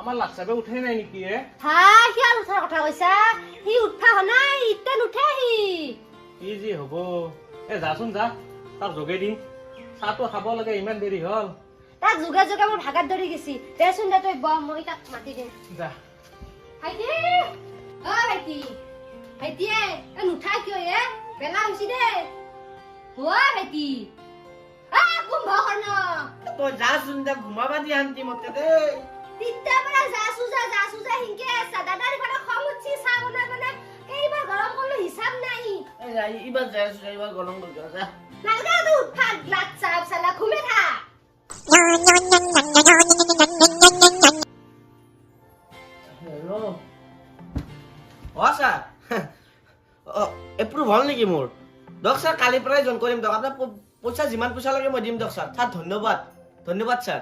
আমার লাকসাবে উঠে নাই নেকি এ হ্যাঁ কি আর উঠার কথা কইছা হি উঠা হনাই ইতে নুঠে হি কি জি হব এ যাচোন যা তাক যোগে দি চাহটো খাব লাগে ইমান দেৰি হল তাক যোগে যোগে মোৰ ভাগাত ধৰি গেছি দেচোন দে তই বম মই তাক মাতি দে যা ভাইটি ও ভাইটি ভাইটি এ নুঠা কিয় এ বেলা হৈছি দে ও ভাইটি কুম্ভকৰ্ণ তই যাচোন দে ঘুমাবা দি শান্তি মতে দে তিতা পৰা যাচুজা হিংকে আছে দাদাৰ ঘৰত খং উঠছি চাহ বনাই বনাই এইবাৰ গৰম কৰিলে হিচাপ নাই এইবাৰ যাইছো এইবাৰ গৰম কৰি যা নালগা তো উঠা গ্লাছ চাপ চালা ঘুমে থা হেল্ল' ছাৰ এপ্ৰুভ হ'ল নেকি মোৰ দক ছাৰ কালিৰ পৰাই জইন কৰিম দক আপোনাৰ পইচা যিমান পইচা লাগে মই দিম দক ছাৰ ছাৰ ধন্যবাদ ছাৰ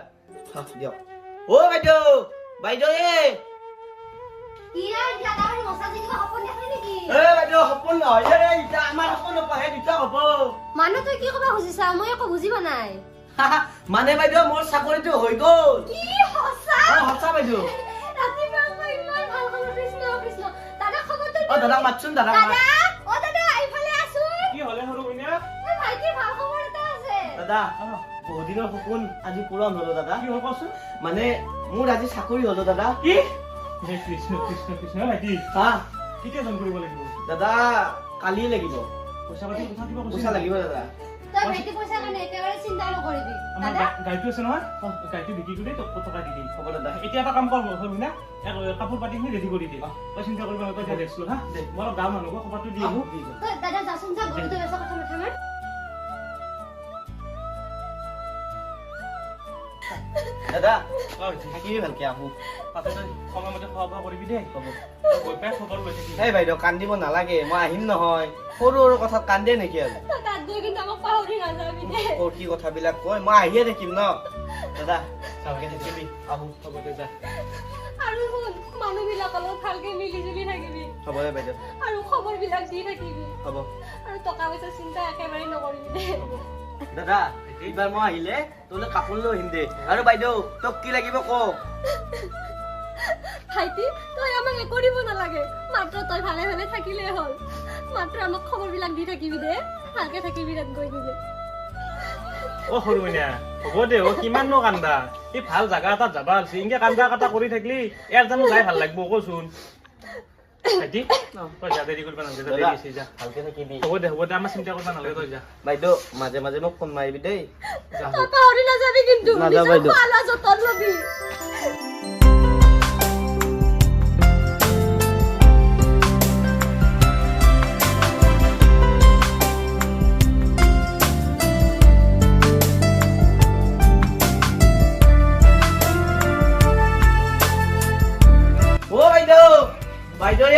দিয়ক ও বাইদেউ বাইদেউ বাইদেউ সপোন নহয় এতিয়া আমাৰ সপোন নপাহে দুটা হ'ব মানুহ তই কি কবা খুজিছা মই একো বুজিব নাই মানে বাইদেউ মোৰ চাকৰিটো হৈ গ'ল কি সঁচা সঁচা বাইদেউ ৰাতিপুৱা মই ইমান ভাল খবৰ কৃষ্ণ কৃষ্ণ দাদা খবৰটো দাদাক মাতচোন দাদা দাদা আইফালে আছো কি হলে সৰু কইনা ভাইটি ভাল খবৰ এটা আছে দাদা বহুত দিনৰ সপোন আজি পূৰণ হলো দাদা কি হ'ল কচোন মানে মোৰ আজি চাকৰি হলো দাদা কি হে কৃষ্ণ কৃষ্ণ কৃষ্ণ ভাইটি কেতিয়া জইন কৰিব লাগিব দাদা কালি লাগিব পইচা পাতি কথা দিব পইচা লাগিব দাদা তই ভাইটি পইচা কাৰণে একেবাৰে চিন্তা নকৰিবি আমাৰ দাদা গাড়ীটো আছে নহয় গাড়ীটো বিক্ৰী কৰি তোক টকা দি দিম হ'ব দাদা এতিয়া এটা কাম কৰ হ'ল না কাপোৰ পাতিখিনি ৰেডি কৰি দিম তই চিন্তা কৰিব নালাগে তই ৰেষ্ট ল হা মই অলপ গাঁৱৰ মানুহক খবৰটো দি আহোঁ তই দাদা যাচোন যা বহুতো বেছা কথা মাথা মাৰ দাদা থাকিবি ভালকে আহো তাতে তই সময়মতে খোৱা বোৱা কৰিবি দেই হ'ব গৈ পাই খবৰ লৈ থাকিবি এই বাইদেউ কান্দিব নালাগে মই আহিম নহয় সৰু সৰু কথাত কান্দে নেকি আৰু তাত গৈ কিন্তু আমাক পাহৰি নাযাবি দে কি কথাবিলাক কয় মই আহিয়ে থাকিম ন দাদা ভালকে থাকিবি আহো হ'ব দে যা আৰু শুন মানুহবিলাকৰ লগত ভালকে মিলি জুলি থাকিবি হ'ব দে বাইদেউ আৰু খবৰবিলাক দি থাকিবি হ'ব আৰু টকা পইচা চিন্তা একেবাৰে নকৰিবি দে দাদা এইবাৰ মই আহিলে তোলে কাপোৰ লৈ আহিম দে আৰু বাইদেউ তোক কি লাগিব কওক ভাইটি তই আমাক একো দিব নালাগে মাত্ৰ তই ভালে ভালে থাকিলে হ'ল মাত্ৰ আমাক খবৰবিলাক দি থাকিবি দে ভালকে থাকিবি তাত গৈ নিজে অ সৰু কইনা হ'ব দে অ কিমাননো কান্দা এই ভাল জাগা এটাত যাবা আছে ইনকে কান্দা কাটা কৰি থাকিলি ইয়াৰ জানো যাই ভাল লাগিব কচোন ভাইটি তই যা দেৰি কৰিব নালাগে যা দেৰি আছে যা ভালকে থাকিবি হ'ব দে আমাৰ চিন্তা কৰিব নালাগে তই যা বাইদেউ মাজে মাজে মোক ফোন মাৰিবি দেই তই পাহৰি নাযাবি কিন্তু নাযাওঁ বাইদেউ। খোৱা লোৱা যতন ল'বি ও বাইদেউ বাইদেউ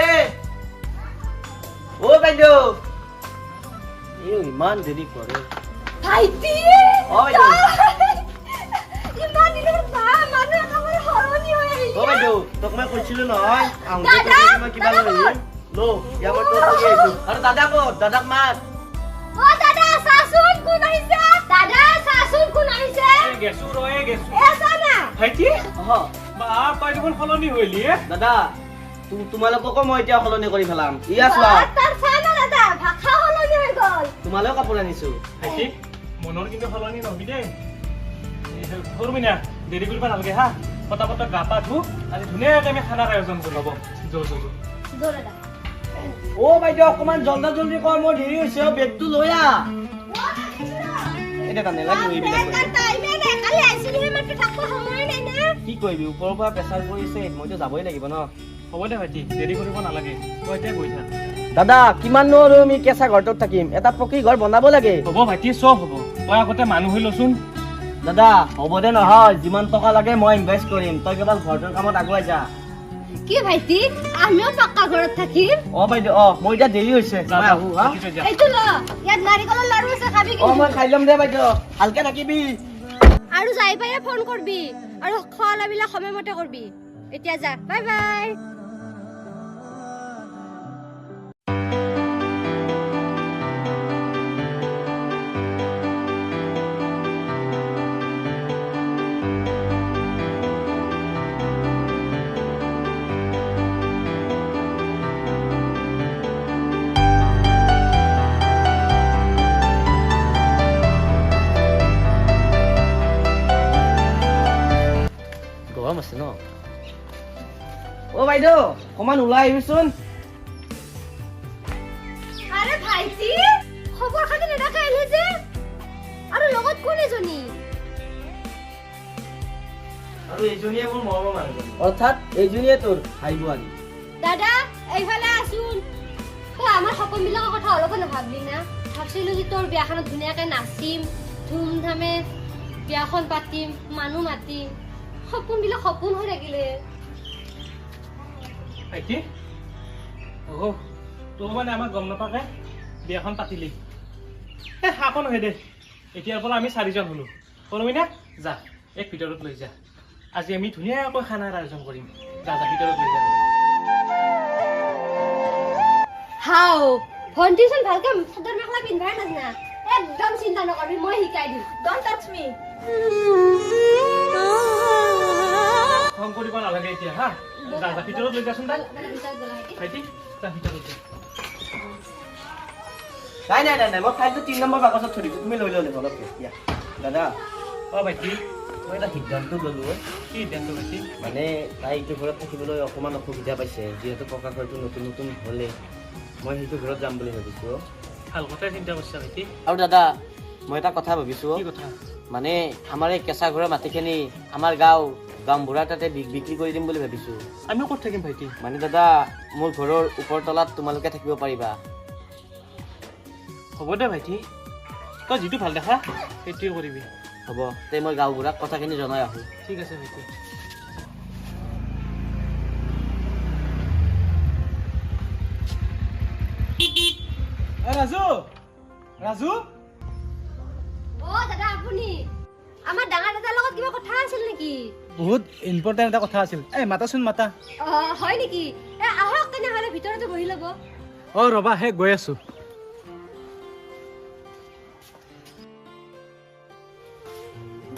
ও বাইদেউ ইমান দেৰি কৰে ভাইটি অ বাইদেউ ইমান দিনৰ মানুহ একেবাৰে সলনি হৈ আহিল ও বাইদেউ তোক মই কৈছিলো নহয় দাদা, মই কিবা লৈ আহিম লো ইয়াৰ মই তোক কৈ আহিছো আৰু দাদা ক'ত দাদাক মাত অ দাদা চাচোন কোন আহিছে দাদা চাচোন কোন আহিছে গেছো ৰয়ে গেছো এ চানা ভাইটি অহ বা তই দেখোন সলনি হলি দাদা তোমালোককো মই এতিয়া সলনি কৰি পেলাম ইয়া চোৱা তাৰ চানা দাদা ভাষা সলনি হৈ গ'ল তোমালৈও কাপোৰ আনিছো ভাইটি মনৰ কিন্তু সলনি নহবি দেই সৰু কইনা দেৰি কৰিব নালাগে হা পটাপট গা পা ধু আজি ধুনীয়াকৈ আমি খানাৰ আয়োজন কৰি হ'ব যৌ দাদা ও বাইদেউ অকমান জল্দি কৰ মোৰ দেৰি হৈছে বেগটো লৈ আহ এটা নেলাগে এইবিলাক কি কৰিবি ওপৰৰ পৰা প্ৰেছাৰ পৰিছে মইতো যাবই লাগিব ন হ'ব দে ভাইটি দেৰি কৰিব নালাগে তই এতিয়া গৈ থাক দাদা কিমাননো আৰু আমি কেঁচা ঘৰটোত থাকিম এটা পকী ঘৰ বনাব লাগে হ'ব ভাইটি চব হ'ব তই আগতে মানুহ হৈ লচোন দাদা হ'ব দে নহয় যিমান টকা লাগে মই ইনভেষ্ট কৰিম তই কেৱল ঘৰটোৰ কামত আগুৱাই যা কি ভাইটি আমিও পাক্কা ঘৰত থাকিম অ বাইদেউ মই এতিয়া দেৰি হৈছে মই আহো হা এইটো ল ইয়াত নাৰিকলৰ লাৰু আছে খাবি অ মই খাই ল'ম দে বাইদেউ ভালকে থাকিবি আৰু যাই পাই ফোন কৰবি আৰু খোৱা লোৱাবিলাক সময়মতে কৰবি এতিয়া যা বাই বাই বাইদেউ অকমান ওলাই আহিবিচোন আৰে ভাইটি খবৰ খাতি নেদাকে আহিলে যে আৰু লগত কোন এজনী আৰু এইজনীয়ে মোৰ মৰমৰ মানুহজনী অৰ্থাৎ এইজনীয়ে তোৰ ভাই বোৱাৰী দাদা এইফালে আসুন তই আমাৰ সপোনবিলাকৰ কথা অলপো নাভাবলি না ভাবছিলো যে তোৰ বিয়াখনত ধুনীয়াকে নাচিম ধুমধামে বিয়াখন পাতিম মানুহ মাতিম সপোনবিলাক সপোন হৈ থাকিলে ভাইটি অ' তোৰ মানে আমাক গম নাপাকে বিয়াখন পাতিলি শাকো নহয় দে এতিয়াৰ পৰা আমি 4জন হলো কলমি না যা এক ভিতৰত লৈ যা আজি আমি ধুনীয়াকৈ খানাৰ আয়োজন কৰিম যা যা ভিতৰত লৈ যা হাও ভণ্টিচোন ভালকে চাদৰ মেখেলা পিন্ধাই নাজানা একদম চিন্তা নকৰিবি মই শিকাই দিম ডন্ট টাচ মি খং কৰিব নালাগে এতিয়া হা যা যা ভিতৰত লৈ যাচোন তাই ভাইটি যা ভিতৰত যা নাই নাই নাই নাই মই ফাইলটো 3 নম্বৰ বাকচত থৈ দিছোঁ তুমি লৈ ল'লে অলপকে দিয়া দাদা অ' ভাইটি মই এটা সিদ্ধান্ত ল'লোঁ কি সিদ্ধান্ত ভাইটি মানে তাই এইটো ঘৰত থাকিবলৈ অকণমান অসুবিধা পাইছে যিহেতু ককা ঘৰটো নতুন নতুন হ'লে মই সেইটো ঘৰত যাম বুলি ভাবিছোঁ ভাল কথাই চিন্তা কৰিছা ভাইটি আৰু দাদা মই এটা কথা ভাবিছোঁ কি কথা মানে আমাৰ এই কেঁচা ঘৰৰ মাটিখিনি আমাৰ গাঁওবুঢ়াৰ তাতে বিক্ৰী কৰি দিম বুলি ভাবিছোঁ আমিও ক'ত থাকিম ভাইটি মানে দাদা মোৰ ঘৰৰ ওপৰ তলাত তোমালোকে থাকিব পাৰিবা হ'ব দে ভাইটি তই যিটো ভাল দেখা সেইটোৱে কৰিবি হ'ব তে মই গাঁওবুঢ়াক কথাখিনি জনাই আহোঁ ঠিক আছে ভাইটি ৰাজু ৰাজু অ দাদা আপুনি আমাৰ ডাঙৰ দাদাৰ লগত কিবা কথা আছিল নেকি বহুত ইম্পৰ্টেণ্ট এটা কথা আছিল এই মাতাচোন মাতা অ হয় নেকি আহক তেনেহ'লে ভিতৰতে বহি ল'ব অ ৰবা হে গৈ আছো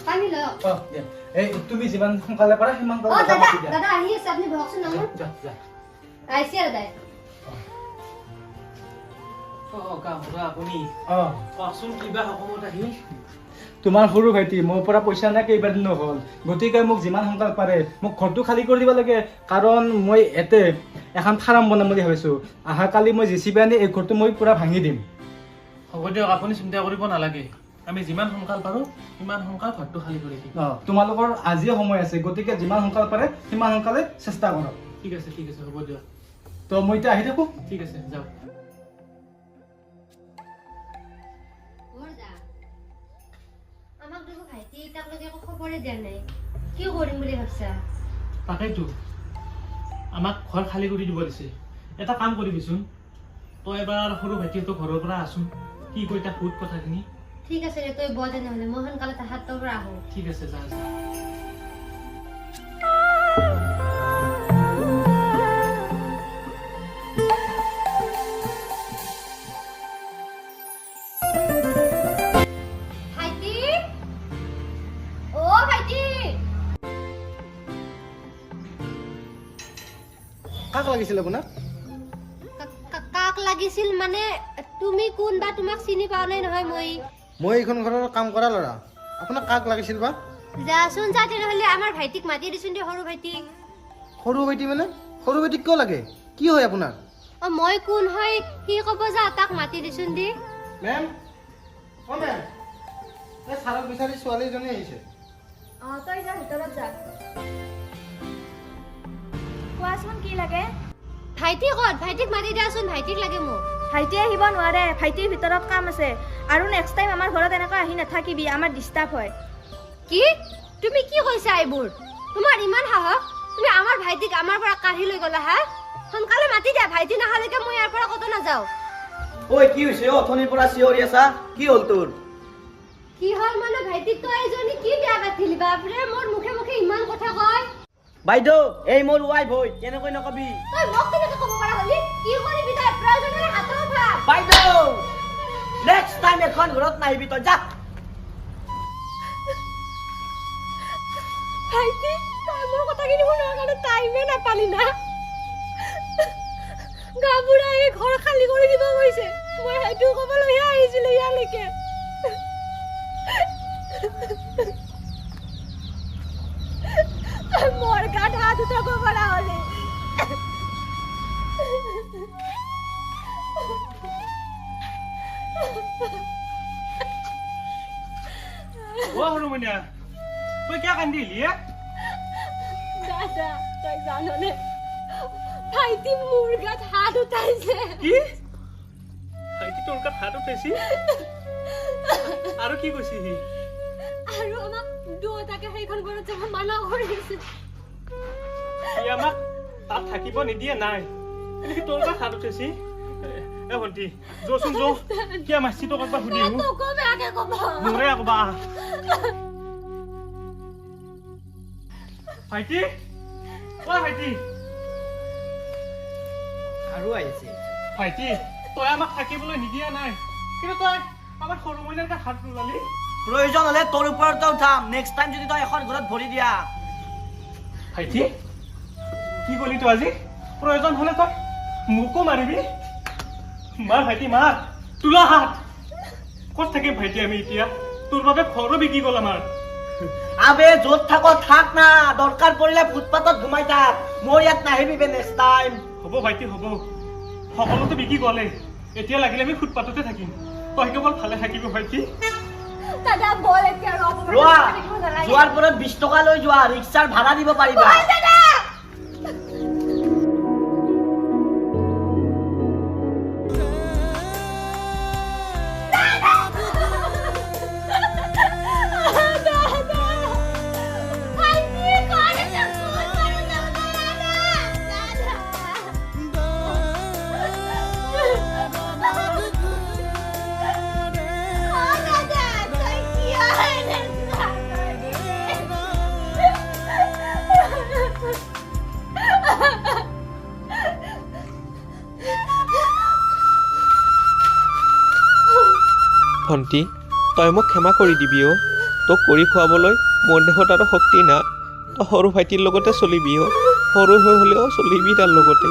পানী লওক অ দিয়া এই তুমি যিমান সোনকালে পাৰা সিমান অ সোনকালে দাদা মাতি দিয়া দাদা আহি আছে আপুনি বহকচোন নামত যা যা আহিছে দাদা অ' গাঁওবুঢ়া আপুনি অ কওকচোন কিবা সকামত আহিল তোমাৰ সৰু ভাইটি মোৰ পৰা পইচা নাই কেইবাদিনো হ'ল গতিকে মোক যিমান সোনকালে পাৰে মোক ঘৰটো খালী কৰি দিব লাগে কাৰণ মই এতে এখন ফাৰ্ম বনাম বুলি ভাবিছোঁ অহাকালি মই জেচিবি আনি এই ঘৰটো মই পুৰা ভাঙি দিম হ'ব দিয়ক আপুনি চিন্তা কৰিব নালাগে আমি যিমান সোনকাল পাৰোঁ সিমান সোনকাল ঘৰটো খালী কৰি দিম অ তোমালোকৰ আজিয়ে সময় আছে গতিকে যিমান সোনকালে পাৰে সিমান সোনকালে চেষ্টা কৰক ঠিক আছে হ'ব দিয়ক তো মই এতিয়া আহি থাকোঁ ঠিক আছে যাওক আমাক দেখো ভাইটি এতিয়ালৈকে একো খবৰে দিয়া নাই কি কৰিম বুলি ভাবছা তাকেইতো আমাক ঘৰ খালী কৰি দিব দিছে এটা কাম কৰিবিচোন তই এবাৰ সৰু ভাইটিহঁতৰ ঘৰৰ পৰা আছোন কি কৈ তাক সুধ কথাখিনি ঠিক আছে দে তই বৰ তেনেহ'লে মই সোনকালে তাহাঁতৰ পৰা আহোঁ ঠিক আছে যা যা ভাইটি অ ভাইটি কাক লাগিছিল আপোনাক কাক লাগিছিল মানে তুমি কোন বা তোমাক চিনি পাও নাই নহয় মই এইখন ঘৰৰ কাম কৰা ল'ৰা আপোনাক কাক লাগিছিল বা যাচোন যা তেনেহ'লে আমাৰ ভাইটিক মাতি দিছোন দে সৰু ভাইটিক সৰু ভাইটি মানে সৰু ভাইটিক কিয় লাগে কি হয় আপোনাৰ অ মই কোন হয় সি ক'ব যা তাক মাতি দিছোন দি মেম অ মেম এই ছাৰক বিচাৰি ছোৱালীজনী আহিছে অ তই যা ভিতৰত যা কোৱাচোন কি লাগে ভাইটি ক'ত ভাইটিক মাতি দিয়াচোন ভাইটিক লাগে মোক ভাইটি আহিব নোৱাৰে ভাইটিৰ ভিতৰত কাম আছে আৰু নেক্সট টাইম আমাৰ ঘৰত এনেকৈ আহি নাথাকিবি আমাৰ ডিষ্টাৰ্ব হয় কি তুমি কি কৈছা এইবোৰ তোমাৰ ইমান সাহস তুমি আমাৰ ভাইটিক আমাৰ পৰা কাঢ়ি লৈ গলা হা সোনকালে মাতি দিয়া ভাইটি নাহালৈকে মই ইয়াৰ পৰা ক'ত নাযাওঁ ঐ কি হৈছে অথনিৰ পৰা চিঞৰি আছা কি হ'ল তোৰ কি হ'ল মানে ভাইটিক তই এজনী কি বিয়া পাতিলি বাপৰে মোৰ মুখে মুখে ইমান কথা কয় বাইদেউ এই মোৰ ৱাইফ হয় কেনেকৈ নকবি তই মোক কেনেকৈ ক'ব পৰা হলি কি কৰিবি তই প্ৰয়োজনীয় হাতৰ ভাব বাইদেউ নেক্সট টাইম এখন ঘৰত নাহিবি তই যা ভাইটি তই মোৰ কথাখিনি শুনাৰ কাৰণে টাইমে নাপালি না গাঁওবুঢ়াই এই ঘৰ খালী কৰি দিব গৈছে মই সেইটো ক'বলৈহে আহিছিলো ইয়ালৈকে মোৰ গাত হাত উঠাব পৰা হ'লে অ সৰুমইনা তই কিয় কান্দি আহিলি দাদা তই জাননে ভাইটি মোৰ গাত হাত উঠাইছে কি ভাইটি তোৰ গাত হাত উঠাইছি আৰু কি কৈছি সি আৰু আমাক দুটাকে সেইখন ঘৰত যাব মানা কৰিছে সি আমাক তাত থাকিব নিদিয়ে নাই সি তোৰ গাত হাত উঠাইছি এ ভণ্টি যোচোন যো কিয় মাছি তোক একবাৰ সুধি আহো তোকো বেয়াকে ক'ব মোৰে আকবা ভাইটি অ ভাইটি আৰু আহিছে ভাইটি তই আমাক থাকিবলৈ নিদিয়া নাই কিন্তু তই আমাৰ সৰু মইনাৰ গাত হাত নোলালি প্ৰয়োজন হলে তোৰ ওপৰতে উঠাম নেক্সট টাইম যদি তই এখন ঘৰত ভৰি দিয়া ভাইটি কি কলি তই আজি প্ৰয়োজন হলে তই মোকো মাৰিবি মাৰ ভাইটি মাৰ তোলা হাত ক'ত থাকিম ভাইটি আমি এতিয়া তোৰ বাবে ঘৰো বিকি গ'ল আমাৰ আবে য'ত থাক থাক না দৰকাৰ পৰিলে ফুটপাথত ঘুমাই থাক মোৰ ইয়াত নাহিবি বে নেক্সট টাইম হ'ব ভাইটি হ'ব সকলোতো বিকি গ'লে এতিয়া লাগিলে আমি ফুটপাথতে থাকিম তই কেৱল ভালে থাকিব ভাইটি দাদা বল এতিয়া আৰু লোৱা যোৱাৰ পৰত 20 টকা লৈ যোৱা ৰিক্সাৰ ভাড়া দিব পাৰিবা দাদা ভণ্টি তই মোক ক্ষমা কৰি দিবি অ' তোক কৰি খুৱাবলৈ মোৰ দেহত আৰু শক্তি না তই সৰু ভাইটিৰ লগতে চলিবি অ' সৰু হৈ হ'লেও চলিবি তাৰ লগতে